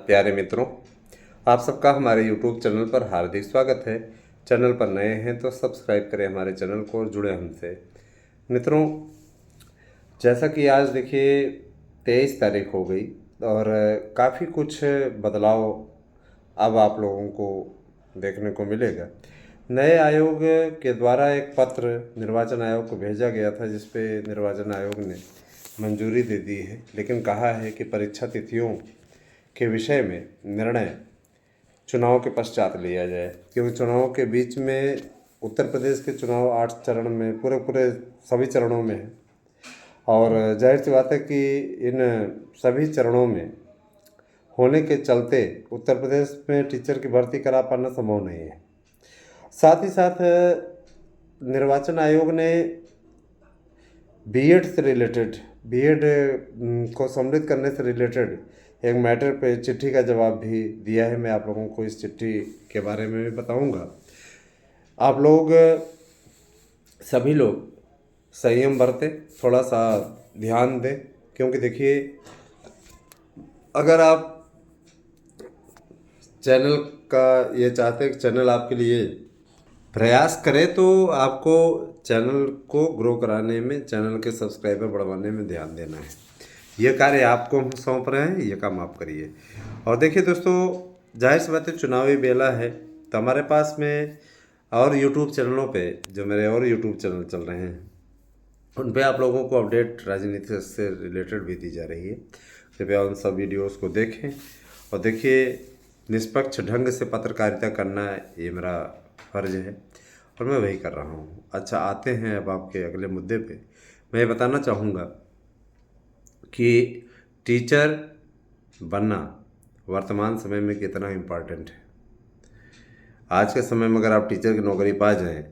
प्यारे मित्रों, आप सबका हमारे YouTube चैनल पर हार्दिक स्वागत है। चैनल पर नए हैं तो सब्सक्राइब करें हमारे चैनल को और जुड़े हमसे। मित्रों, जैसा कि आज देखिए 23 तारीख हो गई और काफ़ी कुछ बदलाव अब आप लोगों को देखने को मिलेगा। नए आयोग के द्वारा एक पत्र निर्वाचन आयोग को भेजा गया था, जिस पे निर्वाचन आयोग ने मंजूरी दे दी है, लेकिन कहा है कि परीक्षा तिथियों के विषय में निर्णय चुनाव के पश्चात लिया जाए, क्योंकि चुनाव के बीच में उत्तर प्रदेश के चुनाव 8 चरण में पूरे सभी चरणों में है और जाहिर सी बात है कि इन सभी चरणों में होने के चलते उत्तर प्रदेश में टीचर की भर्ती करा पाना संभव नहीं है। साथ ही साथ निर्वाचन आयोग ने बीएड से रिलेटेड बीएड को सम्मिलित करने से रिलेटेड एक मैटर पे चिट्ठी का जवाब भी दिया है। मैं आप लोगों को इस चिट्ठी के बारे में भी बताऊंगा। आप लोग सभी लोग संयम बरतें, थोड़ा सा ध्यान दें, क्योंकि देखिए अगर आप चैनल का ये चाहते हैं कि चैनल आपके लिए प्रयास करें तो आपको चैनल को ग्रो कराने में, चैनल के सब्सक्राइबर बढ़वाने में ध्यान देना है। ये कार्य आपको हम सौंप रहे हैं, ये काम आप करिए। और देखिए दोस्तों, जाहिर सी बात है चुनावी बेला है, तो हमारे पास में और यूट्यूब चैनलों पे, जो मेरे और यूट्यूब चैनल चल रहे हैं, उन पे आप लोगों को अपडेट राजनीति से रिलेटेड भी दी जा रही है। कृपया उन सब वीडियोस को देखें और देखिए, निष्पक्ष ढंग से पत्रकारिता करना ये मेरा फर्ज है और मैं वही कर रहा हूँ। अच्छा, आते हैं अब आपके अगले मुद्दे पे। मैं ये बताना चाहूँगा कि टीचर बनना वर्तमान समय में कितना इम्पॉर्टेंट है। आज के समय में अगर आप टीचर की नौकरी पा जाएं,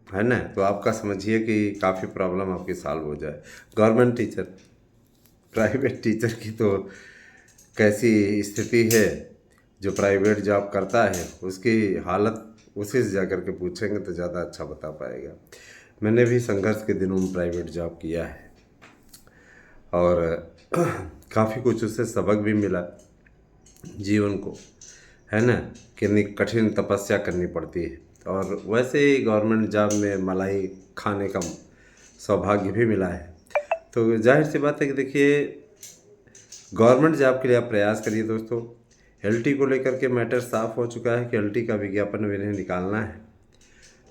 है ना, तो आपका समझिए कि काफ़ी प्रॉब्लम आपकी सॉल्व हो जाए। गवर्नमेंट टीचर, प्राइवेट टीचर की तो कैसी स्थिति है। जो प्राइवेट जॉब करता है उसकी हालत उसी से जा कर के पूछेंगे तो ज़्यादा अच्छा बता पाएगा। मैंने भी संघर्ष के दिनों में प्राइवेट जॉब किया है और काफ़ी कुछ उससे सबक भी मिला जीवन को, है ना, कितनी कठिन तपस्या करनी पड़ती है। और वैसे ही गवर्नमेंट जॉब में मलाई खाने का सौभाग्य भी मिला है। तो जाहिर सी बात है कि देखिए, गवर्नमेंट जॉब के लिए आप प्रयास करिए दोस्तों। एलटी को लेकर के मैटर साफ हो चुका है कि एलटी का विज्ञापन इन्हें निकालना है,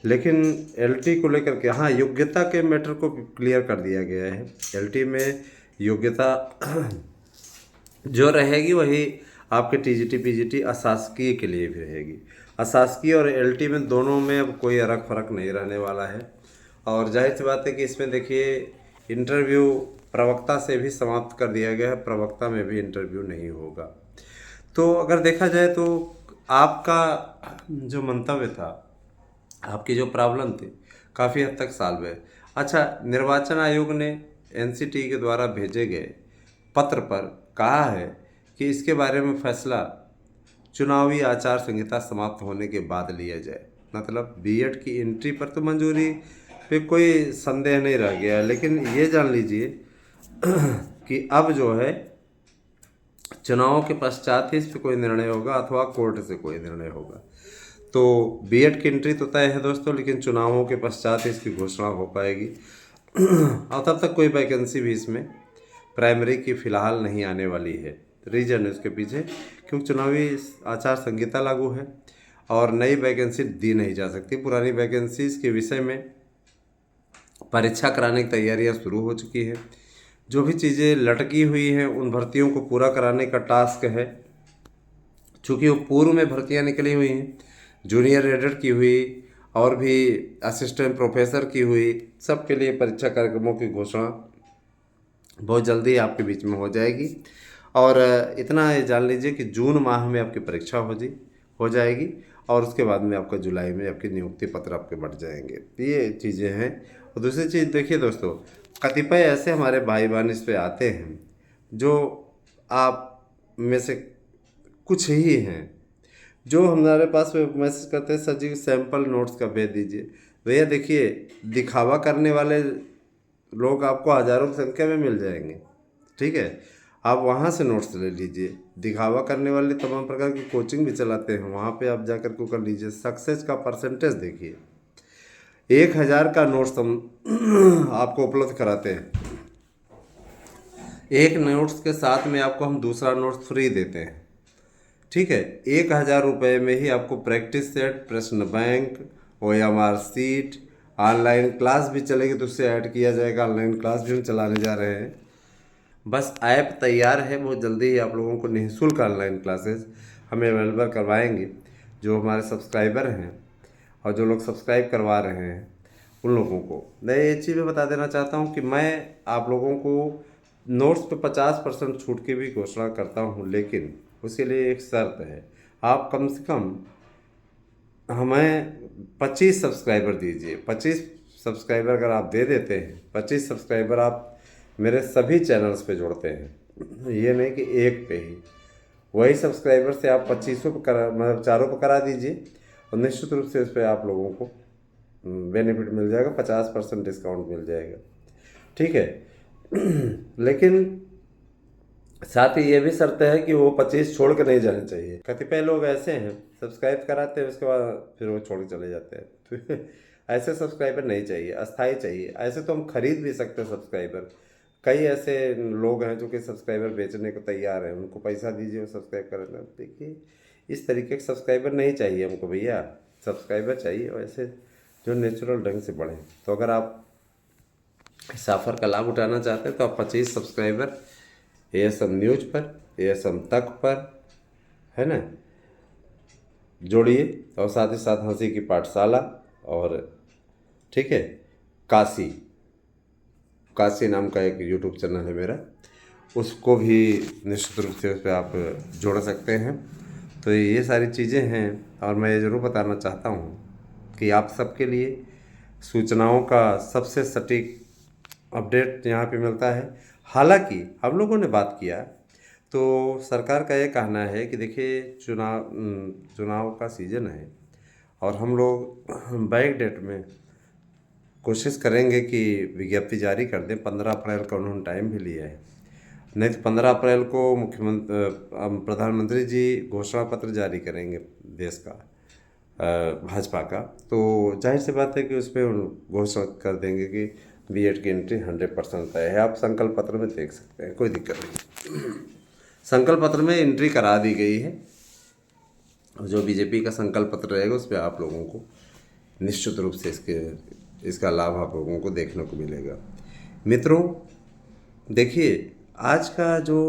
लेकिन एलटी को लेकर के हाँ, योग्यता के मैटर को क्लियर कर दिया गया है। एलटी में योग्यता जो रहेगी वही आपके टीजीटी पीजीटी अशासकीय के लिए भी रहेगी। अशासकीय और एलटी में दोनों में अब कोई अलग फ़र्क नहीं रहने वाला है। और जाहिर सी बात है कि इसमें देखिए, इंटरव्यू प्रवक्ता से भी समाप्त कर दिया गया है, प्रवक्ता में भी इंटरव्यू नहीं होगा। तो अगर देखा जाए तो आपका जो मंतव्य था, आपकी जो प्रॉब्लम थी, काफ़ी हद तक सॉल्व है। अच्छा, निर्वाचन आयोग ने एनसीटी के द्वारा भेजे गए पत्र पर कहा है कि इसके बारे में फैसला चुनावी आचार संहिता समाप्त होने के बाद लिया जाए। मतलब बीएड की एंट्री पर तो मंजूरी पे कोई संदेह नहीं रह गया, लेकिन ये जान लीजिए कि अब जो है चुनाव के पश्चात ही इस पर कोई निर्णय होगा अथवा कोर्ट से कोई निर्णय होगा। तो बीएड की एंट्री तो तय है दोस्तों, लेकिन चुनावों के पश्चात ही इसकी घोषणा हो पाएगी और तब तक कोई वैकेंसी भी इसमें प्राइमरी की फ़िलहाल नहीं आने वाली है। रीज़न है उसके पीछे, क्योंकि चुनावी आचार संहिता लागू है और नई वैकेंसी दी नहीं जा सकती। पुरानी वैकेंसीज के विषय में परीक्षा कराने की तैयारियां शुरू हो चुकी है। जो भी चीज़ें लटकी हुई हैं उन भर्तियों को पूरा कराने का टास्क है। चूँकि वो पूर्व में भर्तियां निकली हुई हैं, जूनियर एडेड की हुई और भी असिस्टेंट प्रोफेसर की हुई, सबके लिए परीक्षा कार्यक्रमों की घोषणा बहुत जल्दी आपके बीच में हो जाएगी। और इतना ये जान लीजिए कि जून माह में आपकी परीक्षा हो जाएगी और उसके बाद में आपका जुलाई में आपकी नियुक्ति पत्र आपके बढ़ जाएंगे। ये चीज़ें हैं। और दूसरी चीज़ देखिए दोस्तों, कतिपय ऐसे हमारे भाई बहन इस पे आते हैं जो आप में से कुछ ही हैं जो हमारे पास मैसेज करते हैं, सर जी सैंपल नोट्स का भेज दीजिए। भैया देखिए, दिखावा करने वाले लोग आपको हज़ारों की संख्या में मिल जाएंगे, ठीक है। आप वहाँ से नोट्स ले लीजिए। दिखावा करने वाले तमाम प्रकार की कोचिंग भी चलाते हैं, वहाँ पे आप जाकर के कर लीजिए। सक्सेस का परसेंटेज देखिए, 1000 का नोट्स हम आपको उपलब्ध कराते हैं। एक नोट्स के साथ में आपको हम दूसरा नोट्स फ्री देते हैं, ठीक है। 1000 रुपये में ही आपको प्रैक्टिस सेट, प्रश्न bank, OMR seat, online class भी चलेगी तो उससे ऐड किया जाएगा। ऑनलाइन क्लास भी हम चलाने जा रहे हैं। बस ऐप तैयार है, बहुत जल्दी ही आप लोगों को निःशुल्क ऑनलाइन क्लासेस हमें अवेलेबल करवाएंगे। जो हमारे सब्सक्राइबर हैं और जो लोग सब्सक्राइब करवा रहे हैं उन लोगों को मैं ये चीज़ भी बता देना चाहता हूँ कि मैं आप लोगों को नोट्स पे 50% छूट की भी घोषणा करता हूँ, लेकिन उसके लिए एक शर्त है। आप कम से कम हमें 25 सब्सक्राइबर दीजिए। 25 सब्सक्राइबर अगर आप दे देते हैं, 25 सब्सक्राइबर आप मेरे सभी चैनल्स पे जोड़ते हैं, ये नहीं कि एक पे ही, वही सब्सक्राइबर से आप 2500 पे करा, मतलब चारों पे करा दीजिए और निश्चित रूप से इस पर आप लोगों को बेनिफिट मिल जाएगा, 50% डिस्काउंट मिल जाएगा, ठीक है। लेकिन साथ ही ये भी शर्त है कि वो 25 छोड़ कर नहीं जाने चाहिए। कतिपय लोग ऐसे हैं सब्सक्राइब कराते हैं उसके बाद फिर वो छोड़ के चले जाते हैं, तो ऐसे सब्सक्राइबर नहीं चाहिए, अस्थाई चाहिए। ऐसे तो हम खरीद भी सकते हैं सब्सक्राइबर, कई ऐसे लोग हैं जो कि सब्सक्राइबर बेचने को तैयार हैं, उनको पैसा दीजिए वो सब्सक्राइब करें। देखिए इस तरीके के सब्सक्राइबर नहीं चाहिए हमको भैया, सब्सक्राइबर चाहिए वैसे जो नेचुरल ढंग से बढ़े। तो अगर आप इस ऑफर का लाभ उठाना चाहते हैं तो आप 25 सब्सक्राइबर ASM न्यूज पर, ASM तक पर, है ना, जोड़िए। और साथ ही साथ हंसी की पाठशाला और, ठीक है, काशी काशी नाम का एक यूट्यूब चैनल है मेरा, उसको भी निश्चित रूप से उस पर आप जोड़ सकते हैं। तो ये सारी चीज़ें हैं और मैं ये ज़रूर बताना चाहता हूँ कि आप सबके लिए सूचनाओं का सबसे सटीक अपडेट यहाँ पे मिलता है। हालांकि हम लोगों ने बात किया तो सरकार का ये कहना है कि देखिए चुनाव का सीज़न है और हम लोग बैक डेट में कोशिश करेंगे कि विज्ञप्ति जारी कर दें। 15 अप्रैल का उन्होंने टाइम भी लिया है, नहीं तो 15 अप्रैल को प्रधानमंत्री जी घोषणा पत्र जारी करेंगे देश का, भाजपा का। तो जाहिर सी बात है कि उसमें घोषणा कर देंगे कि B.Ed की एंट्री 100% तय है। आप संकल्प पत्र में देख सकते हैं, कोई दिक्कत नहीं। संकल्प पत्र में एंट्री करा दी गई है और जो बीजेपी का संकल्प पत्र रहेगा उस पर आप लोगों को निश्चित रूप से इसका लाभ आप लोगों को देखने को मिलेगा। मित्रों देखिए आज का जो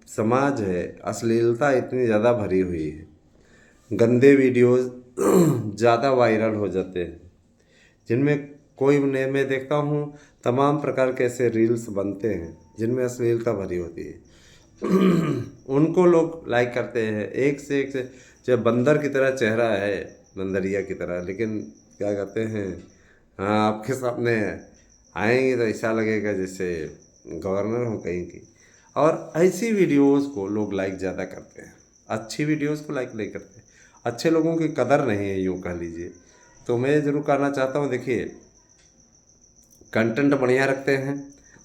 समाज है, अश्लीलता इतनी ज़्यादा भरी हुई है, गंदे वीडियोस ज़्यादा वायरल हो जाते हैं, जिनमें कोई मैं देखता हूँ तमाम प्रकार के ऐसे रील्स बनते हैं जिनमें अश्लीलता भरी होती है। उनको लोग लाइक करते हैं, एक से जब बंदर की तरह चेहरा है, बंदरिया की तरह, लेकिन क्या कहते हैं, हाँ आपके सामने आएंगे तो ऐसा लगेगा जैसे गवर्नर हो कहीं की। और ऐसी वीडियोस को लोग लाइक ज़्यादा करते हैं, अच्छी वीडियोस को लाइक नहीं करते। अच्छे लोगों की कदर नहीं है, यूँ कह लीजिए। तो मैं ज़रूर कहना चाहता हूँ, देखिए कंटेंट बढ़िया रखते हैं।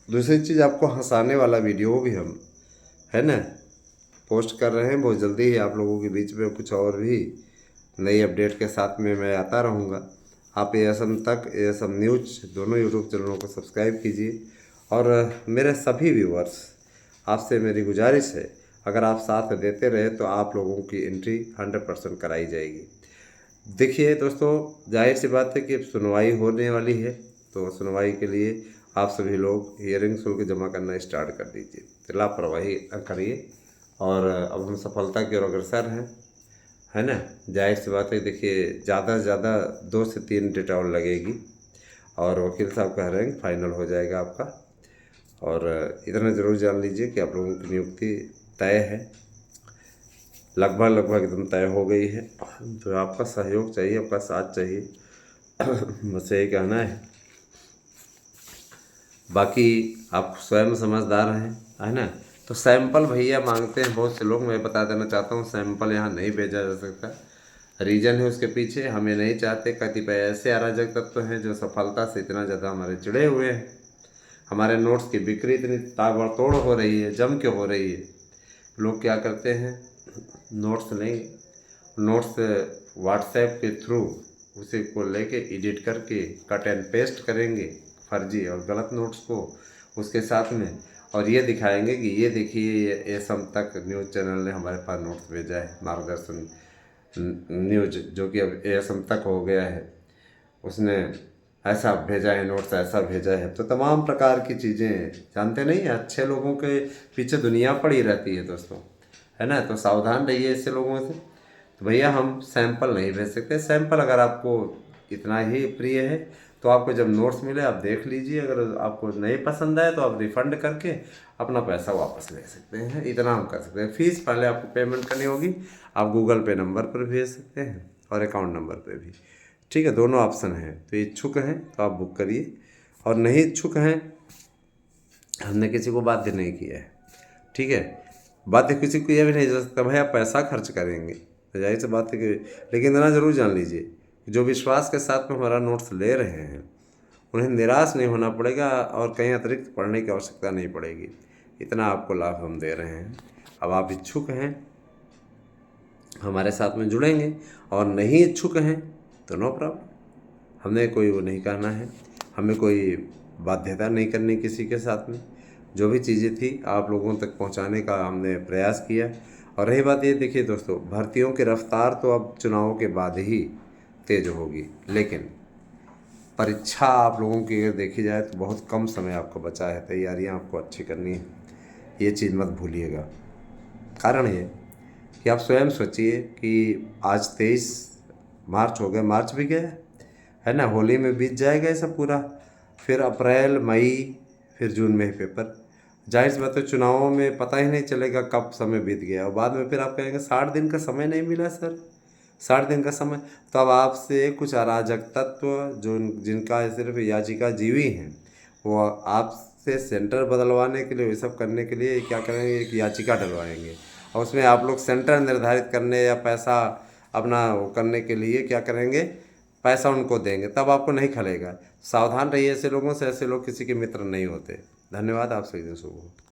दूसरी चीज़ आपको हंसाने वाला वीडियो भी हम, है ना, पोस्ट कर रहे हैं। बहुत जल्दी ही आप लोगों के बीच में कुछ और भी नई अपडेट के साथ में मैं आता रहूँगा। आप ASM तक, ASM न्यूज दोनों यूट्यूब चैनलों को सब्सक्राइब कीजिए। और मेरे सभी व्यूअर्स, आपसे मेरी गुजारिश है, अगर आप साथ देते रहे तो आप लोगों की एंट्री 100% कराई जाएगी। देखिए दोस्तों, जाहिर सी बात है कि अब सुनवाई होने वाली है, तो सुनवाई के लिए आप सभी लोग हियरिंग शुल्क जमा करना स्टार्ट कर दीजिए, लापरवाही न करिए। और अब हम सफलता की ओर अग्रसर हैं, है ना। जाहिर सी बात है, देखिए ज़्यादा से ज़्यादा 2 से 3 डेट और लगेगी और वकील साहब कह रहे हैं फाइनल हो जाएगा आपका। और इतना ज़रूर जान लीजिए कि आप लोगों की नियुक्ति तय है, लगभग एकदम तय हो गई है। तो आपका सहयोग चाहिए, आपका साथ चाहिए, बस यही कहना है। बाकी आप स्वयं समझदार हैं, है ना। तो सैंपल भैया मांगते हैं बहुत से लोग, मैं बता देना चाहता हूँ सैंपल यहाँ नहीं भेजा जा सकता। रीज़न है उसके पीछे, हमें नहीं चाहते। कतिपय ऐसे अराजक तत्व हैं जो सफलता से इतना ज़्यादा हमारे चिढ़े हुए हैं, हमारे नोट्स की बिक्री इतनी ताबड़तोड़ हो रही है, जम के हो रही है लोग क्या करते हैं, नोट्स लेंगे, नोट्स व्हाट्सएप के थ्रू उसी को लेके एडिट करके कट एंड पेस्ट करेंगे फर्जी और गलत नोट्स को उसके साथ में, और ये दिखाएंगे कि ये देखिए ये सम तक न्यूज़ चैनल ने हमारे पास नोट्स भेजा है, मार्गदर्शन न्यूज जो कि अब एएसएम तक हो गया है, उसने ऐसा भेजा है, नोट्स ऐसा भेजा है। तो तमाम प्रकार की चीज़ें जानते नहीं हैं, अच्छे लोगों के पीछे दुनिया पड़ी रहती है दोस्तों, है ना। तो सावधान रहिए ऐसे लोगों से। तो भैया हम सैंपल नहीं भेज सकते, सैंपल अगर आपको इतना ही प्रिय है तो आपको जब नोट्स मिले आप देख लीजिए, अगर आपको नहीं पसंद आए तो आप रिफ़ंड करके अपना पैसा वापस ले सकते हैं, इतना हम कर सकते हैं। फ़ीस पहले आपको पेमेंट करनी होगी, आप गूगल पे नंबर पर भेज सकते हैं और अकाउंट नंबर पे भी, ठीक है, दोनों ऑप्शन हैं। तो इच्छुक हैं तो आप बुक करिए, और नहीं इच्छुक हैं, हमने किसी को बाध्य नहीं किया है, ठीक है। बाध्य किसी को यह भी नहीं जा सकता भाई आप पैसा खर्च करेंगे, तो जाहिर सी बात है कि, लेकिन इतना ज़रूर जान लीजिए कि जो विश्वास के साथ में हमारा नोट्स ले रहे हैं उन्हें निराश नहीं होना पड़ेगा और कहीं अतिरिक्त पढ़ने की आवश्यकता नहीं पड़ेगी, इतना आपको लाभ हम दे रहे हैं। अब आप इच्छुक हैं हमारे साथ में जुड़ेंगे, और नहीं इच्छुक हैं तो नो प्रॉब्लम, हमने कोई वो नहीं कहना है, हमें कोई बाध्यता नहीं करनी किसी के साथ में। जो भी चीज़ें थी आप लोगों तक पहुंचाने का हमने प्रयास किया। और रही बात ये, देखिए दोस्तों, भर्तियों की रफ्तार तो अब चुनावों के बाद ही तेज होगी, लेकिन परीक्षा आप लोगों की अगर देखी जाए तो बहुत कम समय आपको बचा है, तैयारियां आपको अच्छी करनी है, ये चीज़ मत भूलिएगा। कारण ये कि आप स्वयं सोचिए कि आज 23 मार्च हो गया, मार्च भी गया है ना, होली में बीत जाएगा ये सब पूरा, फिर अप्रैल मई फिर जून में ही पेपर। जाहिर सी बात है चुनावों में पता ही नहीं चलेगा कब समय बीत गया, और बाद में फिर आप कहेंगे 60 दिन का समय नहीं मिला सर, 60 दिन का समय। तो अब आपसे कुछ अराजक तत्व जो जिनका सिर्फ याचिका जीवी हैं, वो आपसे सेंटर बदलवाने के लिए, ये सब करने के लिए क्या करेंगे, एक याचिका डलवाएंगे, और उसमें आप लोग सेंटर निर्धारित करने या पैसा अपना वो करने के लिए क्या करेंगे, पैसा उनको देंगे, तब आपको नहीं खलेगा। सावधान रहिए ऐसे लोगों से, ऐसे लोग किसी के मित्र नहीं होते। धन्यवाद, आप सही दिन शुभ हो।